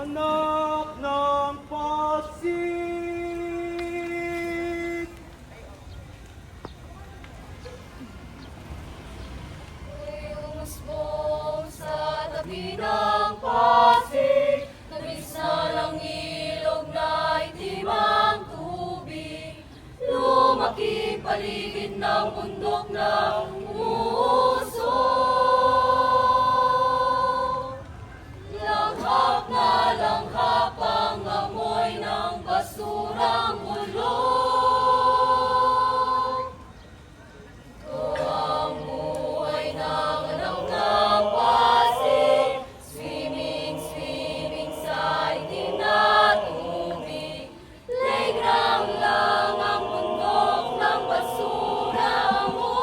Anak ng Pasig! Umusbong sa tabi ng Pasig, nabis na ng ilog na itim ang tubig. Lumaki paligid ng bundok na umuusok. Langhap na langhap ang amoy ng basurang bulok. Ito ang buhay ng anak ng Pasig, swimming, swimming sa itim na tubig. Playground lang ang bundok ng basura mo.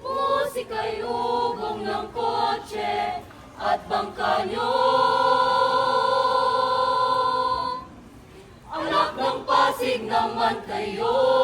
Musika'y ugong ng kotse at bangka nyo. Anak ng Pasig naman kayo.